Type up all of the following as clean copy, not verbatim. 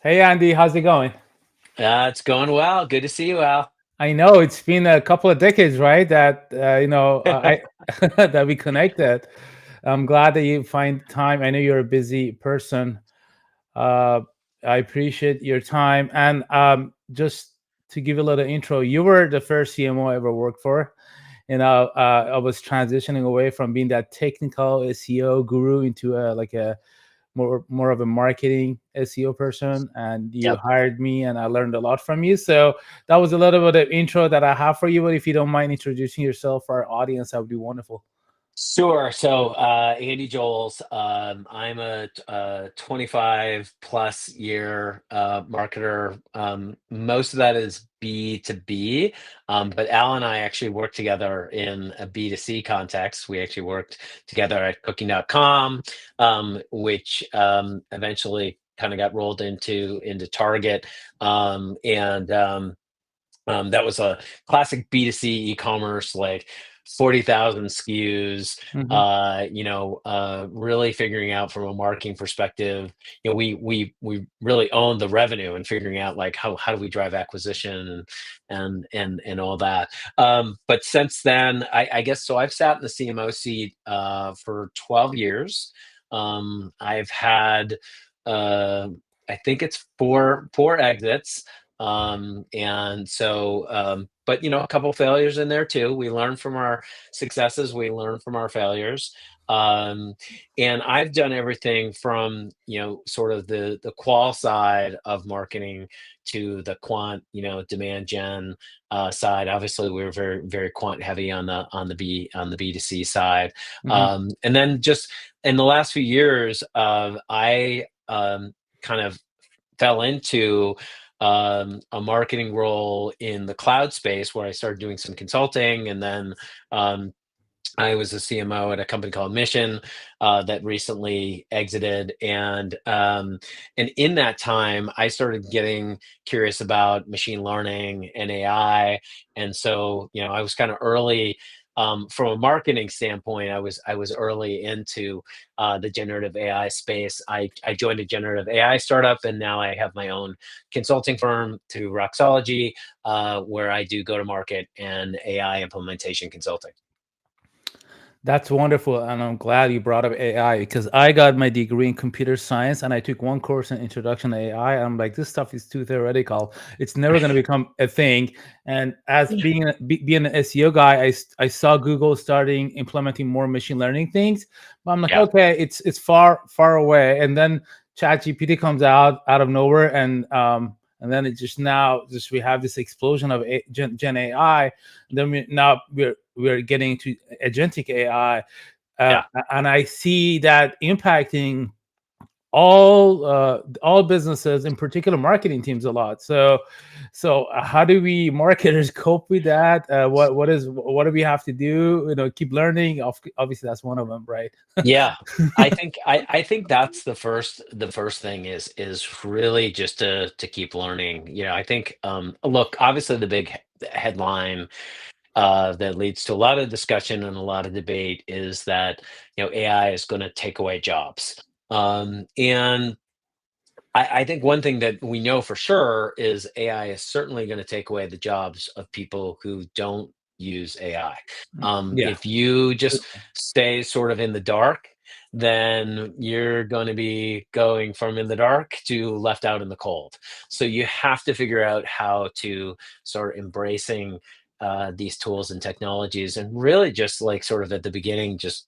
Hey Andy, how's it going? It's going well. Good to see you, Al. I know it's been a couple of decades, right? That I that we connected. I'm glad that you find time. I know you're a busy person. Uh, I appreciate your time. And just to give you a little intro, you were the first CMO I ever worked for. I was transitioning away from being that technical SEO guru into like a more of a marketing SEO person, and you Yep. hired me, and I learned a lot from you. So that was a little bit of intro that I have for you. But if you don't mind introducing yourself for our audience, that would be wonderful. Sure. So, Andy Joels, I'm a 25 plus year marketer. Most of that is B2B, but Al and I actually worked together in a B2C context. We actually worked together at cooking.com, which eventually kind of got rolled into Target. That was a classic B2C e-commerce, like 40,000 SKUs, Hmm. really figuring out from a marketing perspective, we really owned the revenue and figuring out like how do we drive acquisition and all that. But since then, I guess so I've sat in the CMO seat for 12 years. I've had uh, I think it's four exits. But a couple failures in there too. We learn from our successes, we learn from our failures. Um, and I've done everything from, sort of the qual side of marketing to the quant, demand gen side. Obviously, we were very, very quant heavy on the B2C side. Hmm. And then just in the last few years, I kind of fell into a marketing role in the cloud space where I started doing some consulting, and then um, I was a CMO at a company called Mission that recently exited, and in that time, I started getting curious about machine learning and AI, and so I was kind of early. From a marketing standpoint, I was early into the generative AI space. I joined a generative AI startup, and now I have my own consulting firm through Roxology, where I do go to market and AI implementation consulting. That's wonderful, and I'm glad you brought up AI because I got my degree in computer science and I took one course in Introduction to AI. I'm like, this stuff is too theoretical. It's never going to become a thing. And as being an SEO guy, I saw Google starting implementing more machine learning things, but I'm like, Yeah. okay, it's far away. And then ChatGPT comes out of nowhere, and then it just now just we have this explosion of Gen AI. And then we're getting to agentic AI, uh, Yeah. and I see that impacting all businesses, in particular marketing teams, a lot. So how do we marketers cope with that? What do we have to do? Keep learning. Obviously, that's one of them, right? Yeah, I think that's the first thing is really just to keep learning. I think look, obviously the big headline that leads to a lot of discussion and a lot of debate is that AI is going to take away jobs. And I think one thing that we know for sure is AI is certainly going to take away the jobs of people who don't use AI. Yeah. If you just stay sort of in the dark, then you're going to be going from in the dark to left out in the cold. So you have to figure out how to start embracing these tools and technologies, and really just like sort of at the beginning, just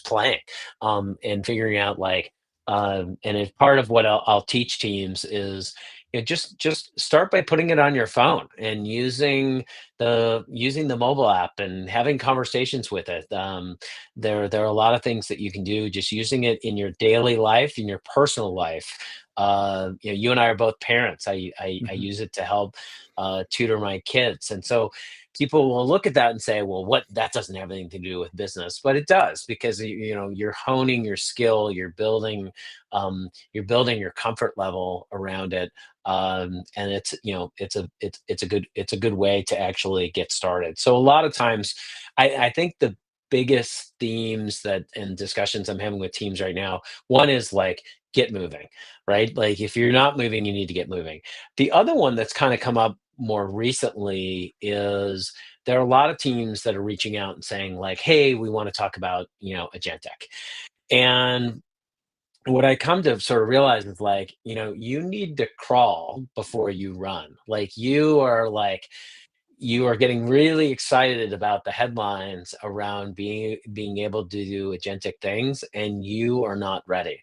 playing and figuring out like and it's part of what I'll teach teams is just start by putting it on your phone and using the mobile app and having conversations with it. There are a lot of things that you can do just using it in your daily life, in your personal life. You and I are both parents. I Mhm. use it to help tutor my kids, and so people will look at that and say, well, what, that doesn't have anything to do with business, but it does, because you're honing your skill, you're building your comfort level around it. And it's a good way to actually get started. So a lot of times I think the biggest themes that and discussions I'm having with teams right now. One is like get moving, right? Like if you're not moving, you need to get moving. The other one that's kind of come up more recently is there are a lot of teams that are reaching out and saying like, "Hey, we want to talk about, agentic." And what I come to sort of realize is like, you need to crawl before you run. You are getting really excited about the headlines around being able to do agentic things, and you are not ready.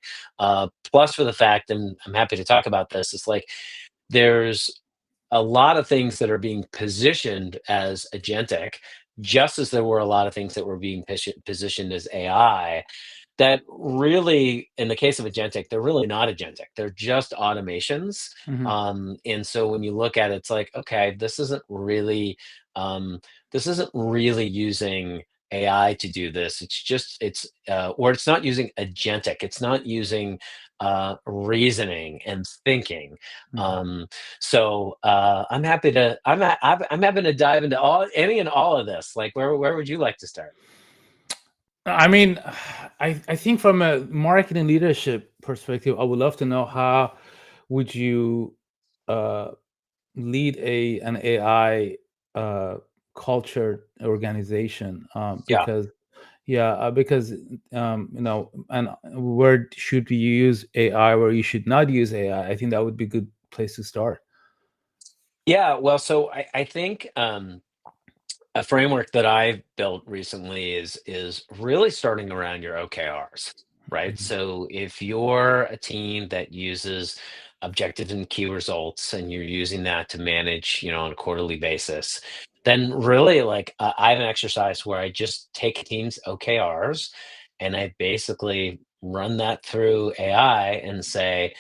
Plus, for the fact, and I'm happy to talk about this, it's like there's a lot of things that are being positioned as agentic, just as there were a lot of things that were being positioned as AI that really, in the case of agentic, they're really not agentic. They're just automations. Hmm. And so when you look at it, it's like, okay, um, this isn't really using AI to do this. Or it's not using agentic. It's not using reasoning and thinking. Hmm. Um, I'm happy to. I'm happy to dive into any and all of this. Like, where would you like to start? I mean, I think from a marketing leadership perspective, I would love to know how would you uh, lead an AI uh, culture organization, Yeah. because and where should we use AI, where you should not use AI. I think that would be a good place to start. Yeah, well, so I think a framework that I've built recently is really starting around your OKRs, right? Mhm. So if you're a team that uses objectives and key results, and you're using that to manage, on a quarterly basis, then really like I have an exercise where I just take a team's OKRs and I basically run that through AI and say,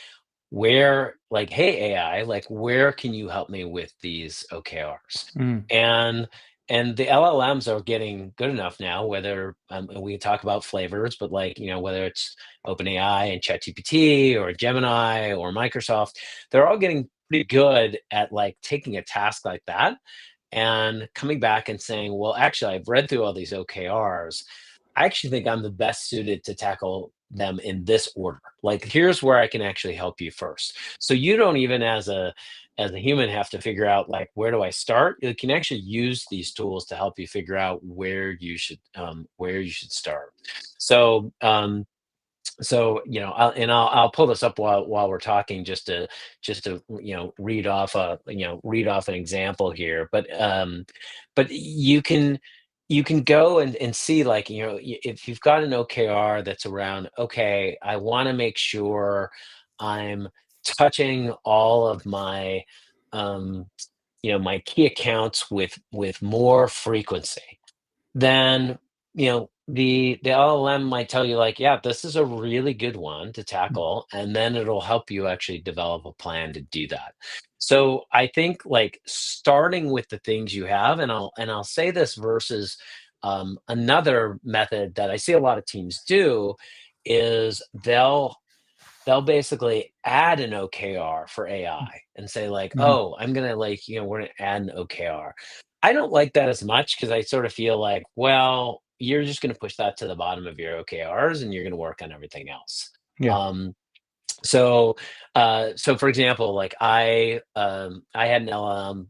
where like, hey AI, like where can you help me with these OKRs? Mm. and and the LLMs are getting good enough now, whether and we can talk about flavors, but like, whether it's OpenAI and ChatGPT or Gemini or Microsoft, they're all getting pretty good at like taking a task like that and coming back and saying, well, actually, I've read through all these OKRs. I actually think I'm the best suited to tackle them in this order. Like, here's where I can actually help you first. So you don't even as a human have to figure out like where do I start. You can actually use these tools to help you figure out where you should start. So I'll pull this up while we're talking just to read off an example here. But you can go and see like, if you've got an OKR that's around, okay, I want to make sure I'm touching all of um my key accounts with more frequency, then the LLM might tell you like, yeah, this is a really good one to tackle, and then it'll help you actually develop a plan to do that. So I think like starting with the things you have, and I'll say this versus another method that I see a lot of teams do is they'll basically add an OKR for AI and say like, Mhm. "Oh, I'm gonna like, we're gonna add an OKR." I don't like that as much because I sort of feel like, well, you're just gonna push that to the bottom of your OKRs and you're gonna work on everything else. Yeah. Um, so for example, like I had an LLM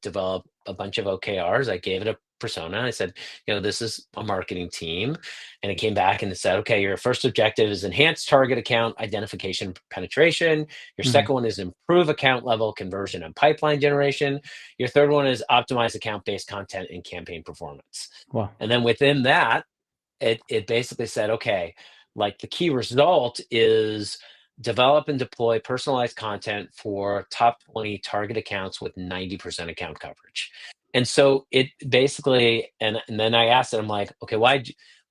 develop a bunch of OKRs. I gave it a persona. I said, this is a marketing team, and it came back and it said, okay, your first objective is enhance target account identification penetration. Your Mhm. second one is improve account level conversion and pipeline generation. Your third one is optimize account based content and campaign performance. Wow. And then within that, it basically said, okay, like the key result is develop and deploy personalized content for top 20 target accounts with 90% account coverage. And so it basically, and then I asked it, I'm like, okay,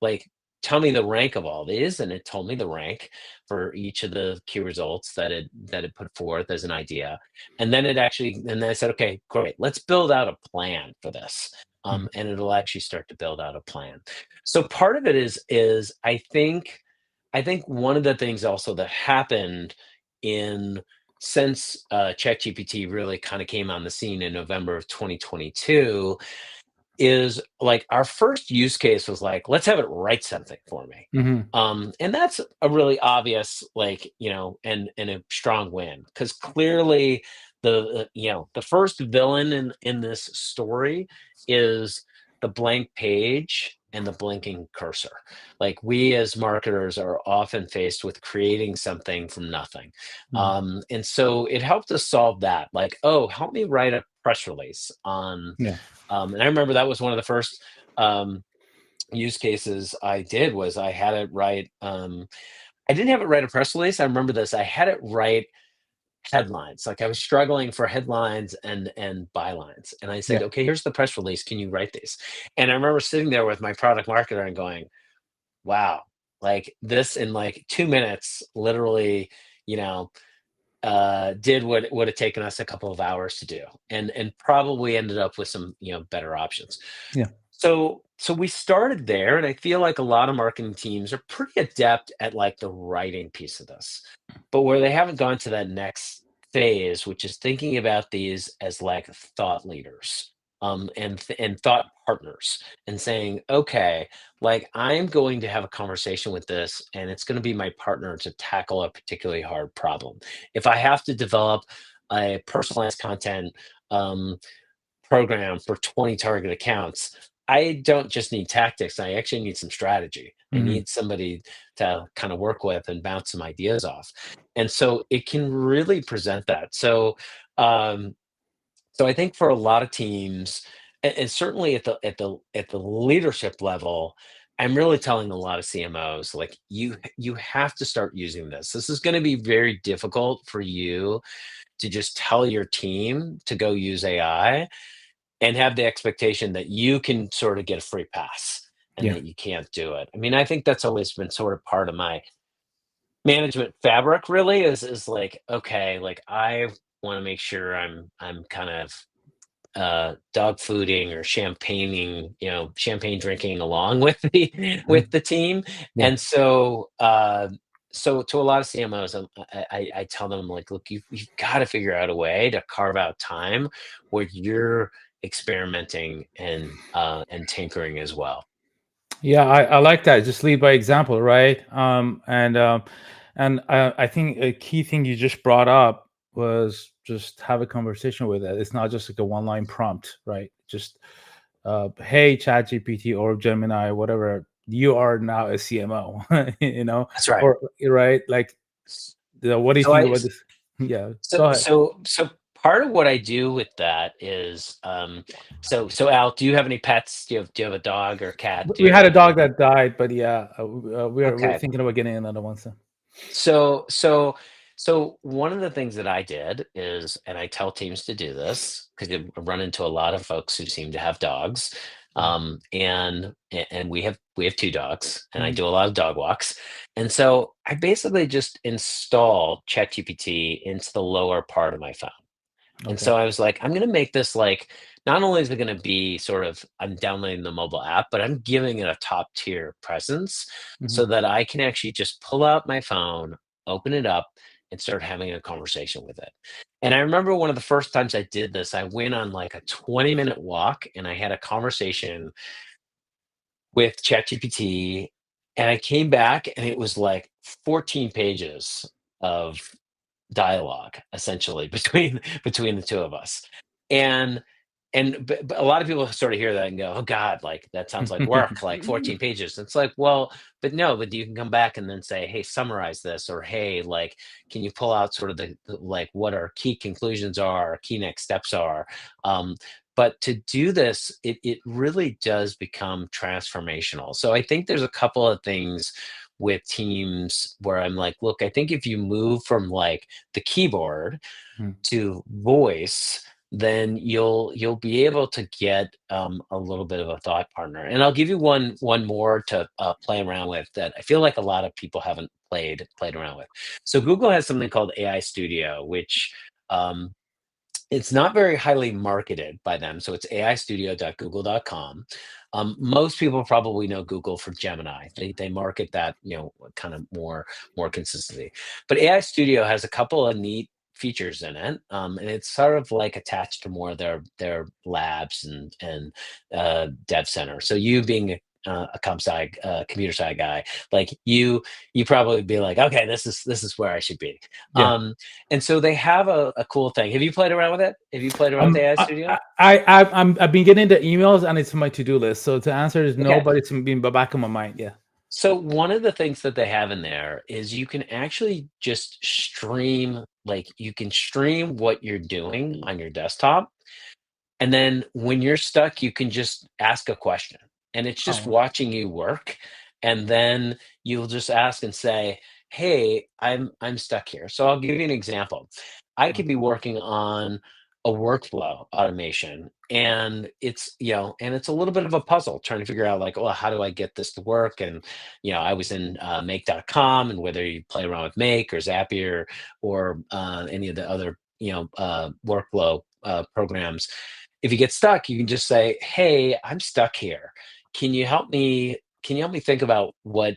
like, tell me the rank of all these. And it told me the rank for each of the key results that it put forth as an idea. And then I said, okay, great, let's build out a plan for this. Mhm. And it'll actually start to build out a plan. So part of it is I think one of the things also that happened in since ChatGPT really kind of came on the scene in November of 2022 is like our first use case was like, let's have it write something for me. Hmm. And that's a really obvious, like, and a strong win because clearly the first villain in this story is the blank page and the blinking cursor. Like we as marketers are often faced with creating something from nothing. Hmm. And so it helped us solve that. Like, oh, help me write a press release on. Yeah. And I remember that was one of the first use cases I did was I had it write. I didn't have it write a press release. I remember this. I had it write headlines. Like I was struggling for headlines and bylines. And I said, Yeah. okay, here's the press release. Can you write these? And I remember sitting there with my product marketer and going, wow, like this in like 2 minutes, literally, you know, did what it would have taken us a couple of hours to do, and probably ended up with some better options. Yeah. So we started there, and I feel like a lot of marketing teams are pretty adept at like the writing piece of this, but where they haven't gone to that next phase, which is thinking about these as like thought leaders, and thought partners, and saying, okay, like I'm going to have a conversation with this, and it's going to be my partner to tackle a particularly hard problem. If I have to develop a personalized content um, program for 20 target accounts, I don't just need tactics. I actually need some strategy. I Hmm. need somebody to kind of work with and bounce some ideas off. And so it can really present that. Um, so I think for a lot of teams, and certainly at the leadership level, I'm really telling a lot of CMOs like you have to start using this. This is going to be very difficult for you to just tell your team to go use AI and have the expectation that you can sort of get a free pass and Yeah. that you can't do it. I mean, I think that's always been sort of part of my management fabric really is like, okay, like I want to make sure I'm kind of dog fooding or champagne drinking along with the with Mhm. the team. Yeah. And so to a lot of CMOs, I tell them like, look, you've got to figure out a way to carve out time where you're experimenting and tinkering as well. Yeah, I like that. Just lead by example, right? And I think a key thing you just brought up was just have a conversation with it. It's not just like a one line prompt, right? Just hey, ChatGPT or Gemini, whatever. You are now a CMO, you know, That's right. or right? Like, what do you So think I about this? Yeah, so go ahead. so so part of what I do with that is so Al, do you have any pets? Do you have a dog or cat? Do We you had a have dog any? that died, but yeah, we're Okay. thinking about getting another one soon. So one of the things that I did is, and I tell teams to do this because I run into a lot of folks who seem to have dogs, Yeah. and we have two dogs, and I Mhm. do a lot of dog walks, and so I basically just install ChatGPT into the lower part of my phone. And Okay. so I was like, I'm gonna make this like not only is it gonna be sort of I'm downloading the mobile app, but I'm giving it a top tier presence Hmm. so that I can actually just pull out my phone, open it up, and start having a conversation with it. And I remember one of the first times I did this, I went on like a 20-minute walk and I had a conversation with ChatGPT, and I came back and it was like 14 pages of dialogue essentially between the two of us. And but a lot of people sort of hear that and go, oh god, like that sounds like work, like 14 pages. It's like, well, but no, but you can come back and then say, hey, summarize this, or hey, like, can you pull out sort of like what our key conclusions are, key next steps are. But to do this, it really does become transformational. So I think there's a couple of things with teams where I'm like, look, I think if you move from like the keyboard to voice, then you'll be able to get a little bit of a thought partner. And I'll give you one more to play around with that I feel like a lot of people haven't played around with. So Google has something called AI Studio, which um, it's not very highly marketed by them. So it's aistudio.google.com. Most people probably know Google for Gemini. They market that, kind of more consistently. But AI Studio has a couple of neat features in it, and it's sort of like attached to more of their labs and dev center. So you being a computer sci guy, like you probably be like, okay, this is where I should be. Yeah. And so they have a cool thing. Have you played around with it? Have you played around with AI Studio? I've been getting the emails and it's on my to-do list. So the answer is no, Okay. but it's been back in my mind. Yeah. So one of the things that they have in there is you can actually just stream, like you can stream what you're doing on your desktop. And then when you're stuck, you can just ask a question and it's just Oh. watching you work. And then you'll just ask and say, "Hey, I'm stuck here." So I'll give you an example. I could be working on a workflow automation and it's a little bit of a puzzle trying to figure out like, well, how do I get this to work? And I was in make.com, and whether you play around with Make or Zapier or any of the other workflow programs, if you get stuck, you can just say, "Hey, I'm stuck here. Can you help me? Can you help me think about what,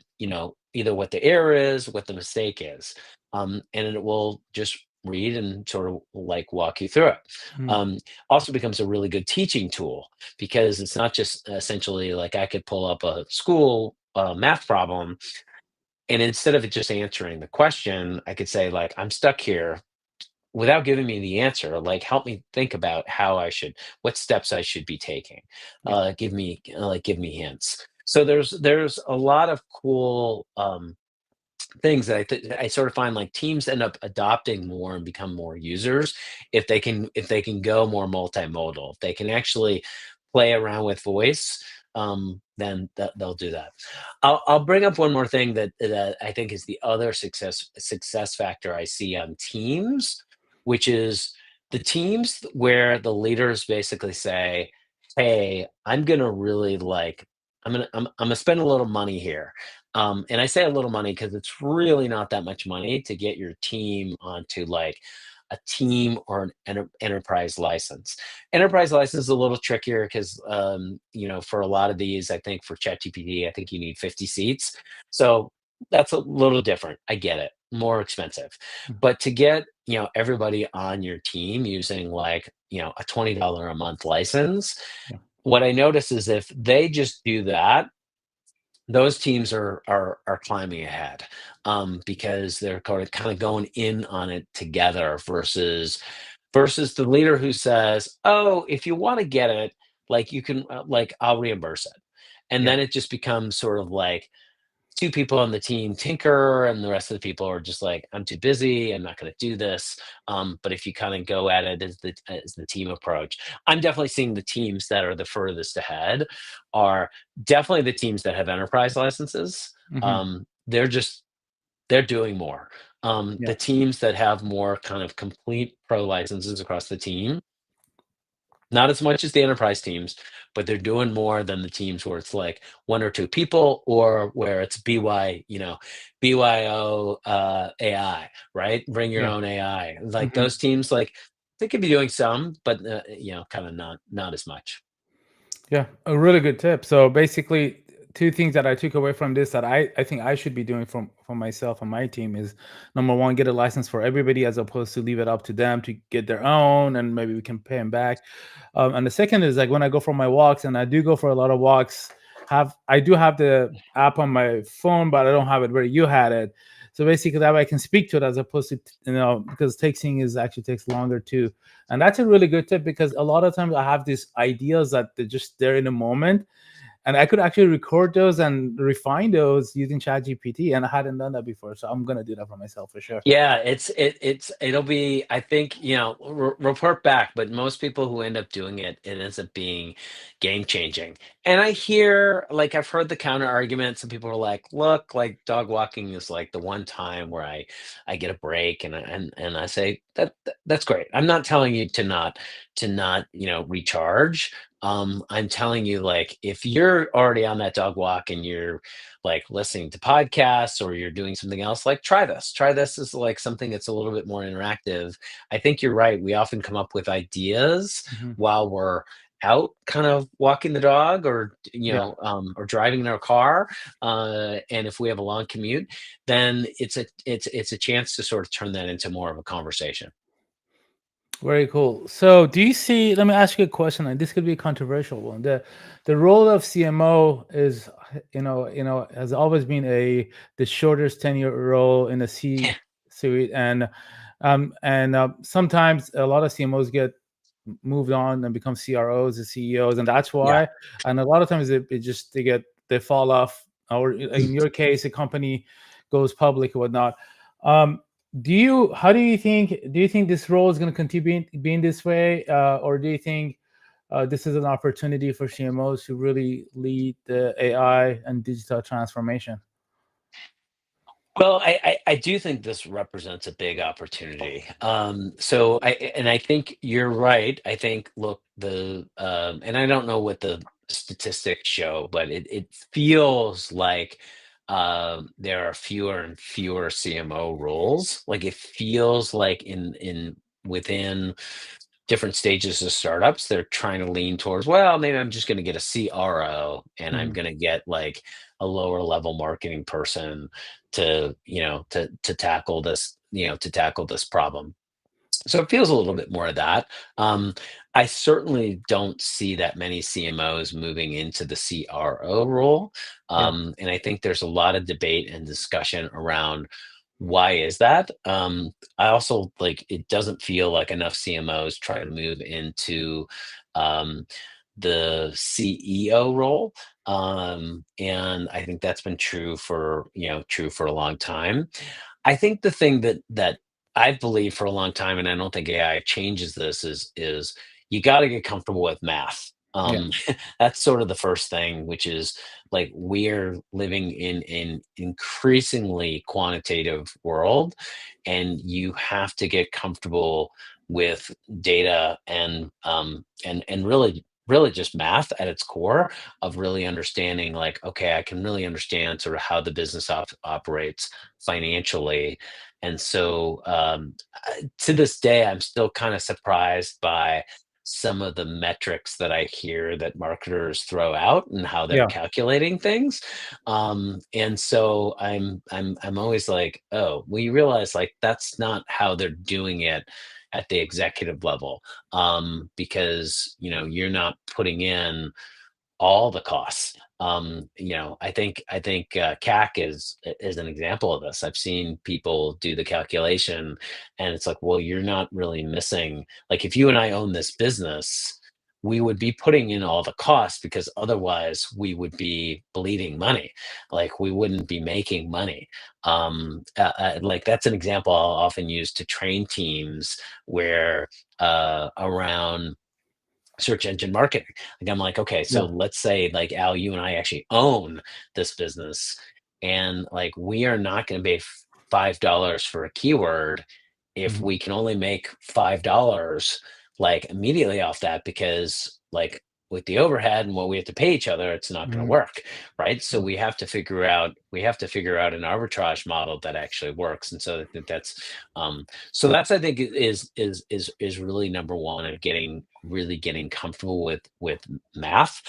either what the error is, what the mistake is?" And it will just read and sort of like walk you through it. Mm. Um, Also becomes a really good teaching tool because it's not just essentially like I could pull up a school math problem, and instead of it just answering the question, I could say like, "I'm stuck here," without giving me the answer, like help me think about what steps I should be taking. Yeah. Give me hints. So there's a lot of cool things that I sort of find like teams end up adopting more and become more users if they can go more multimodal. If they can actually play around with voice, then they'll do that. I'll bring up one more thing that I think is the other success factor I see on teams, which is the teams where the leaders basically say, "Hey, I'm gonna really like I'm gonna spend a little money here." And I say a little money because it's really not that much money to get your team onto like a team or an enterprise license. Enterprise license is a little trickier because, for a lot of these, I think for ChatGPT, I think you need 50 seats. So that's a little different. I get it, more expensive. Mm. But to get, everybody on your team using like, a $20 a month license, Yeah. what I notice is if they just do that, those teams are climbing ahead, because they're kind of going in on it together versus the leader who says, "Oh, if you want to get it, like you can, like I'll reimburse it," and Yeah. then it just becomes sort of like two people on the team tinker, and the rest of the people are just like, "I'm too busy. I'm not going to do this." But if you kind of go at it as the team approach, I'm definitely seeing the teams that are the furthest ahead are definitely the teams that have enterprise licenses. Hmm. They're doing more. The Yeah. teams that have more kind of complete pro licenses across the team, not as much as the enterprise teams, but they're doing more than the teams where it's like one or two people or where it's BYO AI, right? Bring your Yeah. own AI. Like Hmm. those teams, like they could be doing some, but kind of not as much. Yeah, a really good tip. So basically, two things that I took away from this that I think I should be doing from myself and my team is number one, get a license for everybody as opposed to leave it up to them to get their own, and maybe we can pay them back. And the second is like when I go for my walks, and I do go for a lot of walks. I do have the app on my phone, but I don't have it where you had it. So basically, that way I can speak to it as opposed to because texting is actually takes longer too. And that's a really good tip because a lot of times I have these ideas that they're just there in the moment. And I could actually record those and refine those using ChatGPT. And I hadn't done that before. So I'm gonna do that for myself for sure. Yeah, it'll be, I think, report back, but most people who end up doing it, it ends up being game changing. And I've heard the counter argument. Some people are like, look, like dog walking is like the one time where I get a break, and I say that's great. I'm not telling you to not recharge. I'm telling you, like, if you're already on that dog walk and you're like listening to podcasts or you're doing something else, like try this is like something that's a little bit more interactive. I think you're right, we often come up with ideas Hmm. while we're out kind of walking the dog or Yeah. or driving in our car, and if we have a long commute, then it's a chance to sort of turn that into more of a conversation. Very cool. So, do you see? Let me ask you a question, and this could be a controversial one. The role of CMO is, has always been the shortest tenure role in the C Yeah, suite, and sometimes a lot of CMOs get moved on and become CROs and CEOs, and that's yeah. why. And a lot of times it just they fall off, or in your case, a company goes public or whatnot. Um, how do you think this role is going to continue being this way, or do you think this is an opportunity for CMOs to really lead the AI and digital transformation? Well, I do think this represents a big opportunity. So I think you're right. I think, look, and I don't know what the statistics show, but it feels like there are fewer and fewer CMO roles. Like it feels like in within different stages of startups, they're trying to lean towards, well, maybe I'm just going to get a CRO and I'm Mhm. going to get like a lower level marketing person to, to tackle this, to tackle this problem. So it feels a little bit more of that. Um, I certainly don't see that many CMOs moving into the CRO role. Yeah, And I think there's a lot of debate and discussion around why is that. I also like it doesn't feel like enough CMOs try to move into um, the CEO role. And I think that's been true for a long time. I think the thing that I've believed for a long time, and I don't think AI changes this, is you got to get comfortable with math. yeah, That's sort of the first thing, which is like we're living in an increasingly quantitative world, and you have to get comfortable with data and really just math at its core of really understanding like okay I can really understand sort of how the business operates financially. And so to this day, I'm still kind of surprised by some of the metrics that I hear that marketers throw out and how they're yeah, calculating things. And so I'm always like, oh, well, you realize like that's not how they're doing it at the executive level, because you're not putting in all the costs. I think CAC is an example of this. I've seen people do the calculation, and it's like, well, you're not really missing. Like, if you and I own this business, we would be putting in all the costs because otherwise we would be bleeding money. Like, we wouldn't be making money. Like that's an example I'll often use to train teams where around search engine marketing. Like I'm like, okay, so yeah, let's say like Al, you and I actually own this business, and like we are not going to pay $5 for a keyword if mhm, we can only make $5 like immediately off that because like with the overhead and what we have to pay each other, it's not going to mhm, work, right? So yeah, we have to figure out an arbitrage model that actually works, and so I think so that's I think is really number one of getting comfortable with math.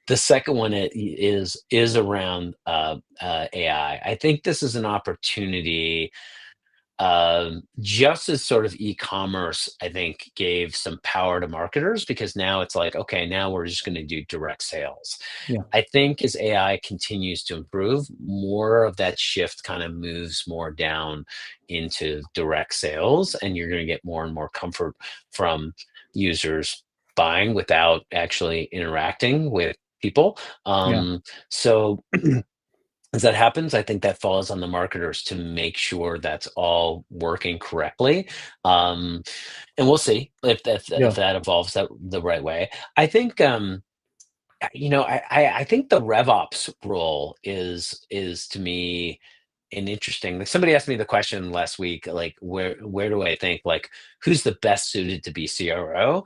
The second one is around AI. I think this is an opportunity, just as sort of e-commerce, I think, gave some power to marketers because now it's like, okay, now we're just going to do direct sales. yeah, I think as AI continues to improve, more of that shift kind of moves more down into direct sales, and you're going to get more and more comfort from users buying without actually interacting with people. yeah, So as that happens, I think that falls on the marketers to make sure that's all working correctly. Um, and we'll see if yeah, that evolves the right way. I think I think the RevOps role is to me an interesting. Like somebody asked me the question last week, like where do I think like who's the best suited to be CRO?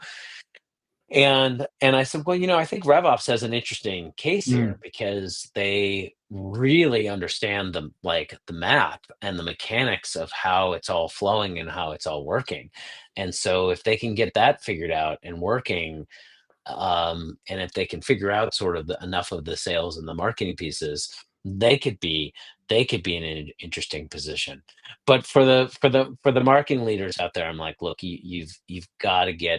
And I said, well, I think RevOps has an interesting case mm, here because they really understand the map and the mechanics of how it's all flowing and how it's all working. And so if they can get that figured out and working, and if they can figure out sort of enough of the sales and the marketing pieces, they could be they could be in an interesting position. But for the marketing leaders out there, I'm like, look, you've got to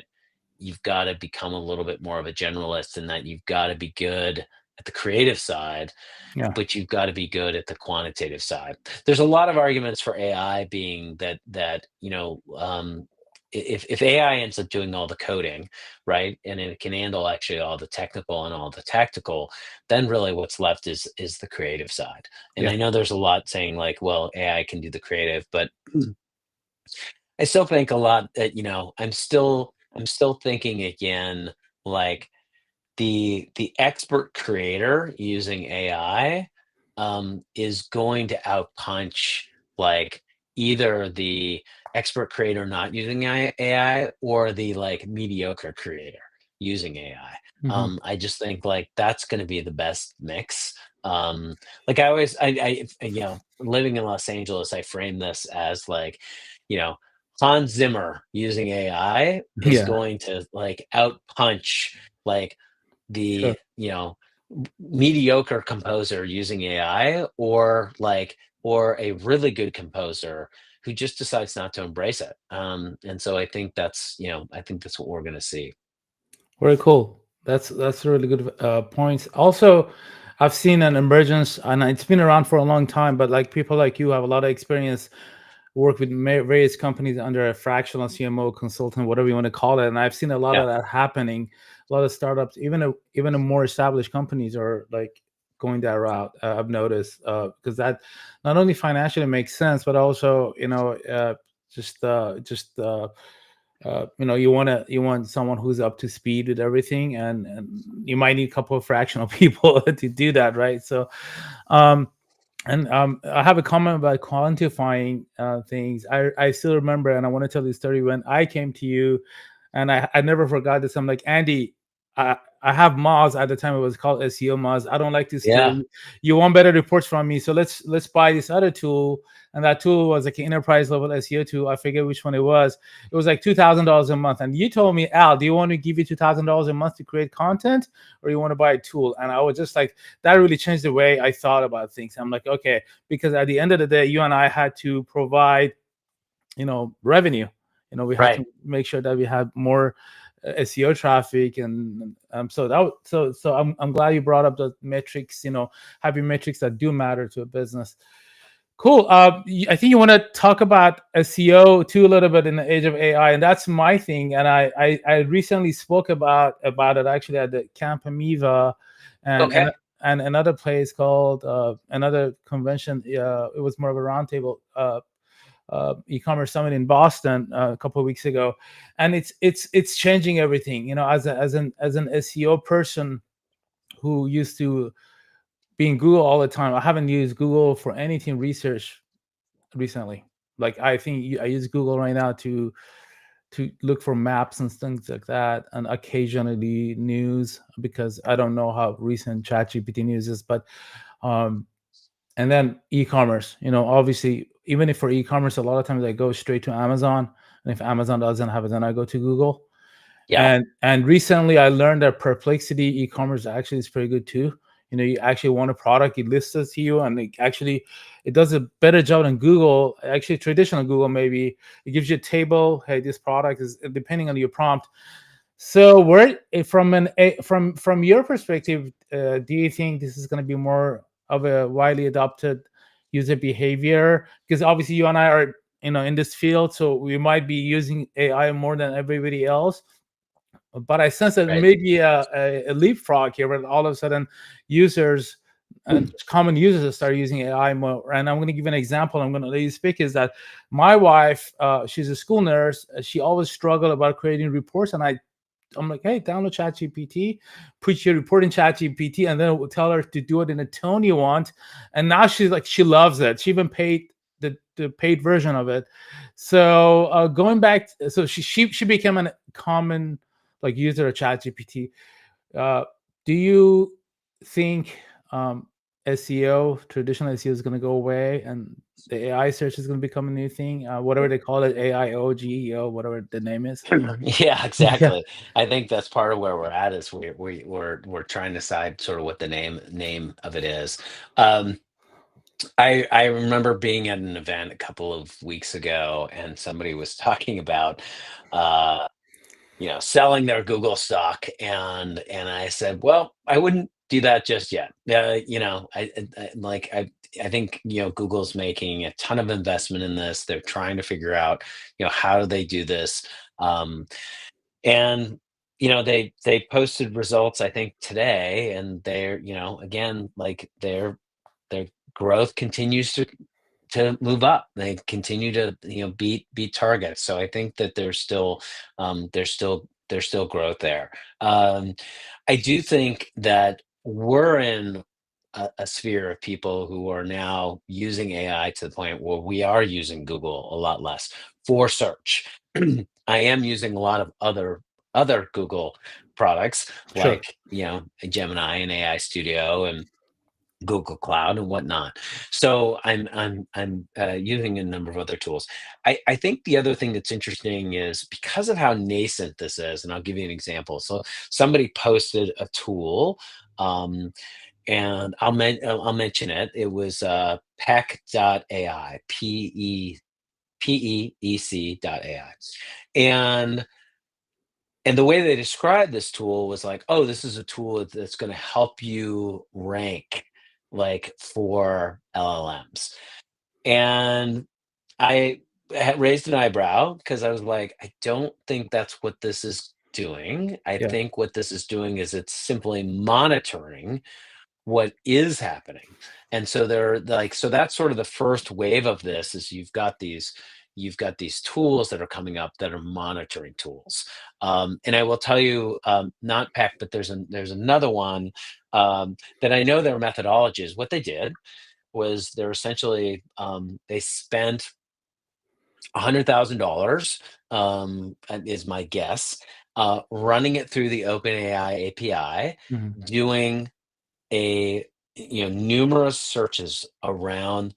you've got to become a little bit more of a generalist, in that you've got to be good at the creative side, Yeah. but you've got to be good at the quantitative side. There's a lot of arguments for AI being that if AI ends up doing all the coding, right, and it can handle actually all the technical and all the tactical, then really what's left is the creative side. And Yeah. I know there's a lot saying like, well, AI can do the creative, but I still think a lot that I'm still thinking again, like the expert creator using AI is going to outpunch, like, either the expert creator not using AI, or the like mediocre creator using AI. Hmm. I just think like that's going to be the best mix. Like I always, living in Los Angeles, I frame this as like, you know, Hans Zimmer using AI is Yeah. going to like outpunch like Sure. the mediocre composer using AI, or a really good composer who just decides not to embrace it. And so I think that's what we're going to see. Very cool. That's a really good points. Also, I've seen an emergence, and it's been around for a long time. But like people like you have a lot of experience, work with various companies under a fractional CMO consultant, whatever you want to call it. And I've seen a lot Yeah, of that happening. A lot of startups, even the more established companies, are like going that route. I've noticed because that not only financially makes sense, but also just you want someone who's up to speed with everything, and you might need a couple of fractional people to do that, right? So um and I have a comment about quantifying things. I still remember, and I want to tell this story when I came to you, and I never forgot this. I'm like, Andy, I have Moz at the time. It was called SEO Moz. I don't like this tool. yeah, You want better reports from me, so let's buy this other tool. And that tool was like an enterprise level SEO tool. I forget which one it was. It was like $2,000 a month. And you told me, Al, do you want to give you $2,000 a month to create content, or you want to buy a tool? And I was just like, that really changed the way I thought about things. I'm like, okay, because at the end of the day, you and I had to provide, revenue. We had right. to make sure that we had more SEO traffic, and so I'm glad you brought up the metrics. Having metrics that do matter to a business. Cool. I think you want to talk about SEO too a little bit in the age of AI, and that's my thing. And I recently spoke about it actually at the Camp Amiva, and Okay. and and another place called another convention. It was more of a roundtable e-commerce summit in Boston a couple of weeks ago, and it's changing everything. As an SEO person who used to be in Google all the time, I haven't used Google for anything research recently. Like I think I use Google right now to look for maps and things like that, and occasionally news because I don't know how recent ChatGPT news is, but um, and then e-commerce. Obviously, even if for e-commerce, a lot of times I go straight to Amazon, and if Amazon doesn't have it, then I go to Google. Yeah. And recently I learned that Perplexity e-commerce actually is pretty good too. You actually want a product, it lists it to you, and it does a better job than Google. Actually, traditional Google, maybe it gives you a table. Hey, this product is, depending on your prompt. So, where from your perspective, do you think this is going to be more of a widely adopted user behavior? Because obviously, you and I are in this field, so we might be using AI more than everybody else. But I sense that Right. maybe a leapfrog here, where all of a sudden users and just common users start using AI more. And I'm going to give an example. I'm going to let you speak. Is that my wife? She's a school nurse. She always struggled about creating reports, and I'm like, hey, download ChatGPT, put your report in ChatGPT, and then it will tell her to do it in a tone you want. And now she's like, she loves it. She even paid the paid version of it. So going back, so she became a common like user of ChatGPT. Uh, do you think SEO, traditional SEO, is going to go away, and the AI search is going to become a new thing? Whatever they call it, AIO, GEO, whatever the name is. Yeah, Yeah. exactly. I think that's part of where we're at, is we're trying to decide sort of what the name of it is. Um, I remember being at an event a couple of weeks ago, and somebody was talking about, uh, selling their Google stock, and I said, "Well, I wouldn't do that just yet." I think Google's making a ton of investment in this. They're trying to figure out, how do they do this, um, and they posted results I think today, and they're again like their growth continues to move up. They continue to beat targets. So I think that there's still growth there. I do think that we're in a sphere of people who are now using AI to the point where we are using Google a lot less for search. I am using a lot of other Google products Sure. like Gemini and AI Studio and Google Cloud and whatnot. So I'm using a number of other tools. I think the other thing that's interesting is because of how nascent this is, and I'll give you an example. So somebody posted a tool, um, and I'll mention it. It was peck.ai, peec.ai, and and the way they described this tool was like, "Oh, this is a tool that's gonna help you rank, like, for LLMs." And I had raised an eyebrow because I was like, "I don't think that's what this is doing. I Yeah. think what this is doing is it's simply monitoring what is happening." And so they're like, so that's sort of the first wave of this is you've got these tools that are coming up that are monitoring tools. And I will tell you, not Peck, but there's another one, that I know their methodology is what they did was they're essentially, they spent $100,000, is my guess, running it through the OpenAI API, Mhm. doing a numerous searches around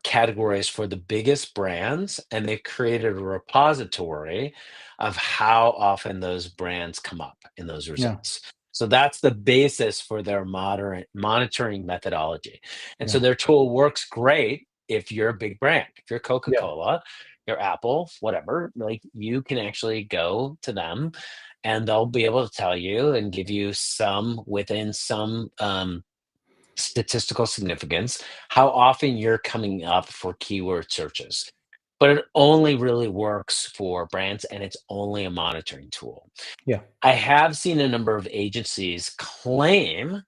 categories for the biggest brands, and they've created a repository of how often those brands come up in those Yeah. results. So that's the basis for their moderate monitoring methodology. And so Yeah. their tool works great if you're a big brand. If you're Yeah. Coca-Cola, you're Apple, whatever, like you can actually go to them and they'll be able to tell you and give you some within some statistical significance, how often you're coming up for keyword searches. But it only really works for brands and it's only a monitoring tool. Yeah. I have seen a number of agencies claim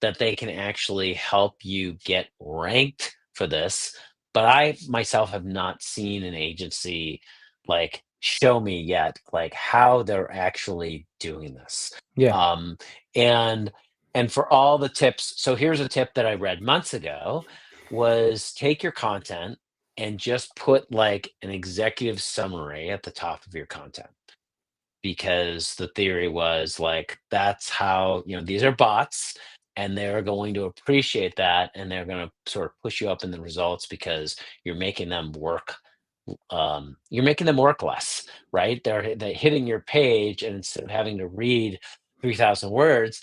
that they can actually help you get ranked for this. But I myself have not seen an agency like show me yet like how they're actually doing this. Yeah. Um, and and for all the tips, so here's a tip that I read months ago was take your content and just put like an executive summary at the top of your content because the theory was like that's how these are bots and they're going to appreciate that and they're going to sort of push you up in the results because you're making them work less, right? They're hitting your page and instead of having to read 3,000 words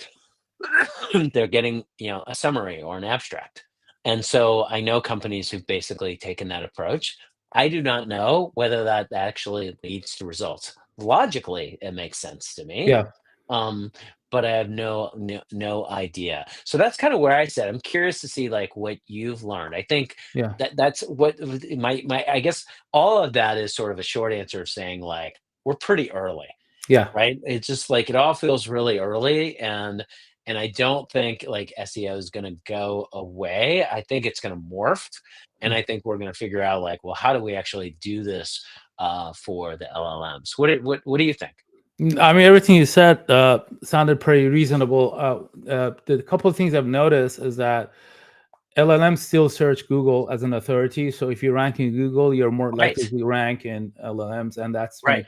they're getting a summary or an abstract. And so I know companies who've basically taken that approach. I do not know whether that actually leads to results. Logically it makes sense to me, Yeah. um but I have no idea. So that's kind of where I said I'm curious to see like what you've learned. I think Yeah. that's what my I guess all of that is sort of a short answer of saying like we're pretty early. Yeah. Right? It's just like it all feels really early and I don't think like SEO is gonna go away. I think it's gonna morph and Mm. I think we're gonna figure out like, well, how do we actually do this for the LLMs? What do you think? I mean, everything you said sounded pretty reasonable. The couple of things I've noticed is that LLMs still search Google as an authority. So if you rank in Google, you're more Right, likely to rank in LLMs, and right.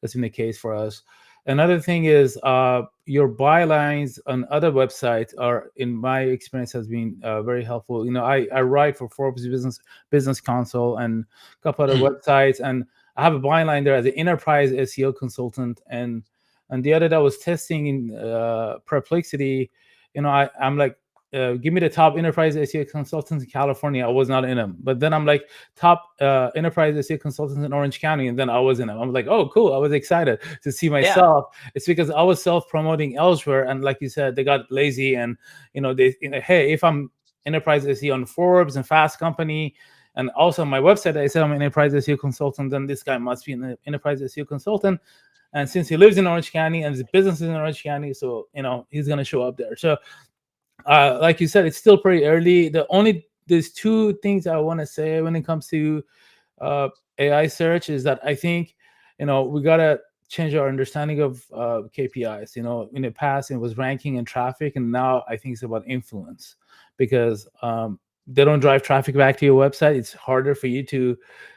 that's been the case for us. Another thing is your bylines on other websites are, in my experience, has been very helpful. I write for Forbes Business Council and a couple other Mhm. websites, and I have a byline there as an enterprise SEO consultant. And the other day I was testing in Perplexity. I'm like, give me the top enterprise SEO consultants in California. I was not in them. But then I'm like, top enterprise SEO consultants in Orange County, and then I was in them. I'm like, oh, cool. I was excited to see Yeah. myself. It's because I was self promoting elsewhere, and like you said, they got lazy, and hey, if I'm enterprise SEO on Forbes and Fast Company, and also on my website, I said I'm an enterprise SEO consultant, then this guy must be an enterprise SEO consultant. And since he lives in Orange County and his business is in Orange County, so he's gonna show up there. So like you said, it's still pretty early. There's two things I want to say when it comes to uh, AI search is that I think we gotta change our understanding of KPIs. In the past it was ranking and traffic, and now I think it's about influence because they don't drive traffic back to your website. It's harder for you to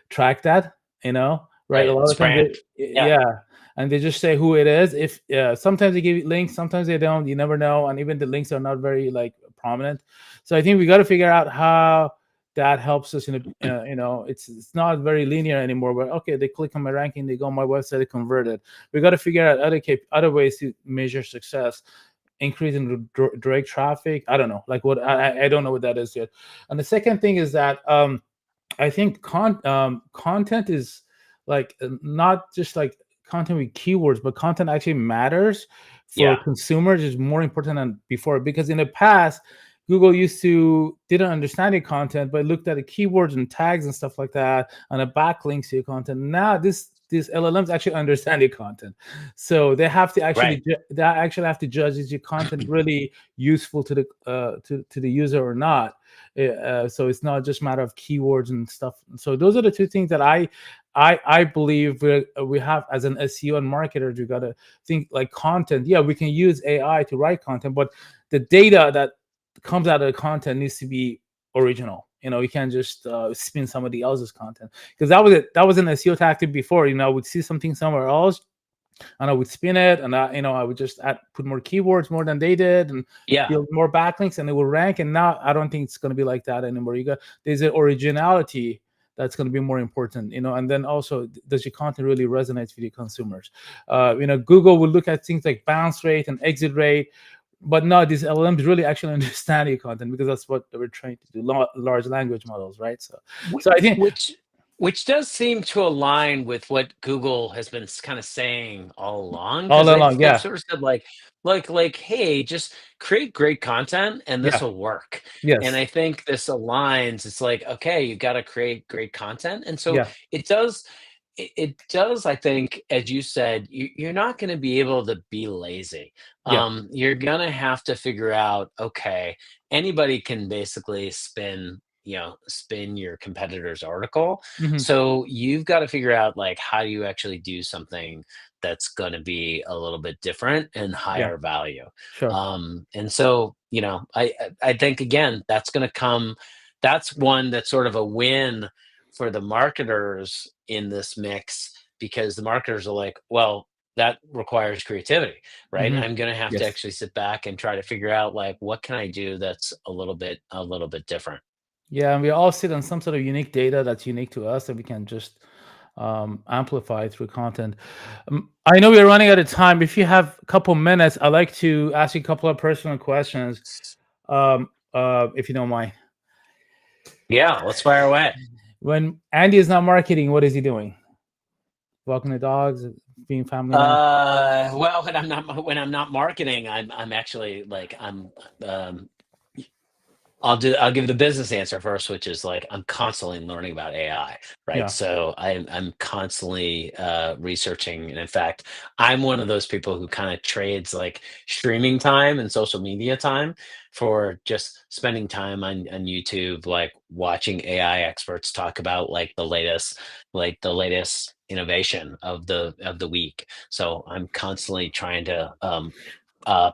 track that. Right? A Right. lot It's of times, brand. Yeah. yeah, and they just say who it is. If sometimes they give you links, sometimes they don't. You never know, and even the links are not very like prominent. So I think we got to figure out how that helps us it's not very linear anymore, but okay, they click on my ranking, they go on my website, they convert it. We got to figure out other ways to measure success, increasing direct traffic. I don't know, like what I don't know what that is yet. And the second thing is that I think content is like not just like content with keywords, but content actually matters for Yeah. consumers is more important than before. Because in the past, Google didn't understand your content, but looked at the keywords and tags and stuff like that, and the backlinks to your content. Now these LLMs actually understand your content, so they have to Right. have to judge is your content really useful to the user or not. So it's not just a matter of keywords and stuff. So those are the two things that I believe we have as an SEO and marketers. We gotta think like content. Yeah, we can use AI to write content, but the data that comes out of the content needs to be original. You can't just spin somebody else's content, because that was an SEO tactic before. I would see something somewhere else and I would spin it, and I would just put more keywords more than they did, and Yeah. build more backlinks, and it will rank. And now I don't think it's going to be like that anymore. There's an originality that's going to be more important, and then also, does your content really resonate with your consumers? Google will look at things like bounce rate and exit rate, but no, these LLMs really actually understand your content, because that's what they were trained to do, large language models, right? So I think Which which does seem to align with what Google has been kind of saying all along, all because along, they've yeah, sort of said like, hey, just create great content and this yeah, will work. And yes, I think this aligns. It's like, okay, you got to create great content, and so yeah, it does. It does. I think, as you said, you're not going to be able to be lazy. yeah, You're gonna have to figure out. Okay, anybody can basically spin your competitor's article. hmm, So you've got to figure out like how do you actually do something that's going to be a little bit different and yeah, higher value. sure, And so I think again that's one that's sort of a win for the marketers in this mix, because the marketers are like, well, that requires creativity, right? hmm, I'm going to have to yes. actually sit back and try to figure out like what can I do that's a little bit different. Yeah, and we all sit on some sort of unique data that's unique to us that we can just amplify through content. I know we're running out of time. If you have a couple minutes, I'd like to ask you a couple of personal questions, if you don't mind. Yeah, let's fire away. When Andy is not marketing, what is he doing? Walking the dogs, being family man? Well, when I'm not marketing, I'm actually like um I'll give the business answer first, which is like I'm constantly learning about AI, right? Yeah, So I'm constantly researching, and in fact, I'm one of those people who kind of trades like streaming time and social media time for just spending time on YouTube, like watching AI experts talk about like the latest innovation of the week. So I'm constantly trying to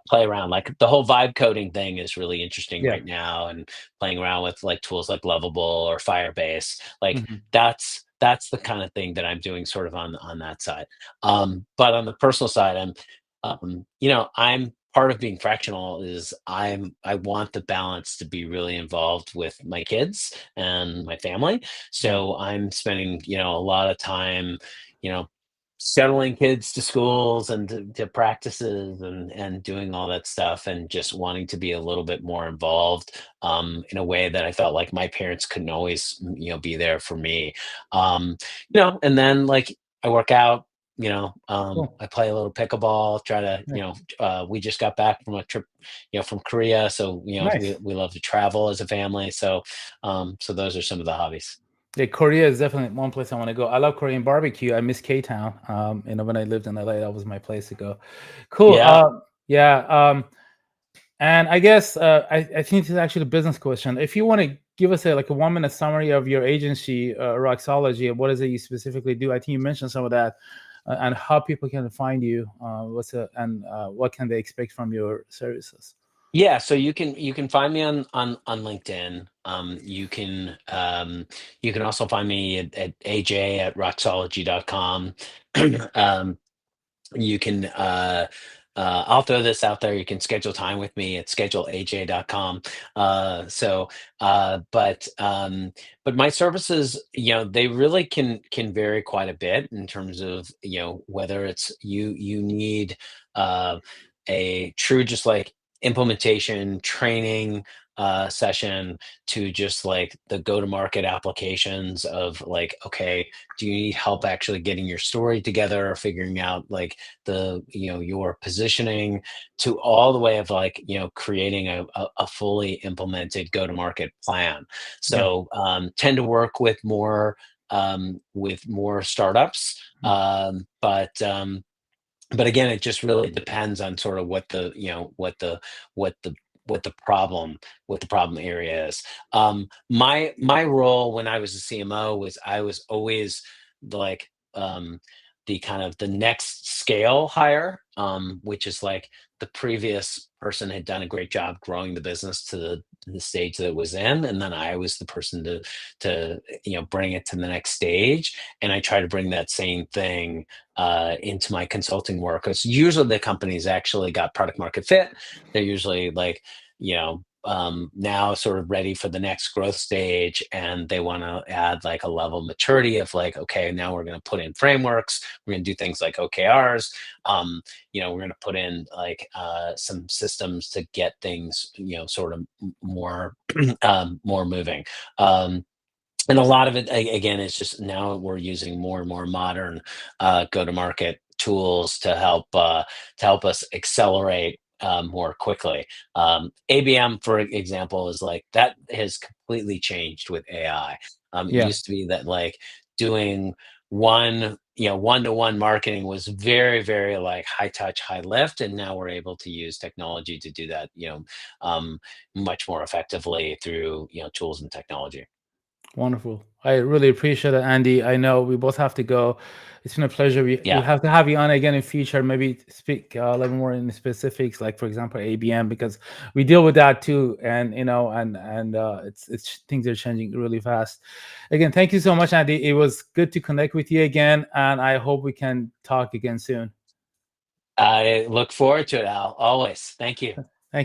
play around. Like the whole vibe coding thing is really interesting yeah, right now, and playing around with like tools like Lovable or Firebase. Like hmm, that's the kind of thing that I'm doing sort of on that side. But on the personal side, I'm part of being fractional is I want the balance to be really involved with my kids and my family. yeah, So I'm spending a lot of time, you know shuttling kids to schools and to practices and doing all that stuff and just wanting to be a little bit more involved in a way that I felt like my parents couldn't always, be there for me. Um, and then like I work out, Cool. I play a little pickleball, try to, Yeah. we just got back from a trip, from Korea. So, Nice. we love to travel as a family. So, so those are some of the hobbies. Yeah, Korea is definitely one place I want to go. I love Korean barbecue. I miss K Town. When I lived in LA, that was my place to go. Cool. Yeah. Yeah. And I guess I think this is actually a business question. If you want to give us a 1 minute summary of your agency, Roxology, and what is it you specifically do? I think you mentioned some of that, and how people can find you. What can they expect from your services? Yeah, so you can find me on LinkedIn. You can also find me at AJ at roxology.com. um, you can I'll throw this out there. You can schedule time with me at scheduleaj.com. So but my services, they really can vary quite a bit in terms of, whether it's you need uh a true just like implementation training session, to just like the go to market applications of like, okay, do you need help actually getting your story together or figuring out like your positioning, to all the way of like, creating a fully implemented go to market plan. Yeah. So tend to work with more startups, but again, it just really depends on sort of what the what the problem what the problem area is. My role when I was a CMO was I was always like the kind of the next scale hire, which is like the previous person had done a great job growing the business to the stage that it was in, and then I was the person to bring it to the next stage. And I try to bring that same thing into my consulting work. Because usually the company's actually got product market fit. They're usually like, now sort of ready for the next growth stage, and they want to add like a level of maturity of like, okay, now we're going to put in frameworks. We're going to do things like OKRs. We're going to put in like some systems to get things, sort of more more moving. And a lot of it, again, is just now we're using more and more modern go-to-market tools to help us accelerate more quickly. ABM, for example, is like that has completely changed with AI. It Yeah. used to be that like doing one-to-one marketing was very, very like high touch, high lift, and now we're able to use technology to do that, much more effectively through tools and technology. Wonderful. I really appreciate it, Andy. I know we both have to go. It's been a pleasure. We Yeah. have to have you on again in future. Maybe speak a little more in specifics, like for example ABM, because we deal with that too, and it's things are changing really fast. Again, thank you so much, Andy. It was good to connect with you again, and I hope we can talk again soon. I look forward to it, Al. Always. Thank you.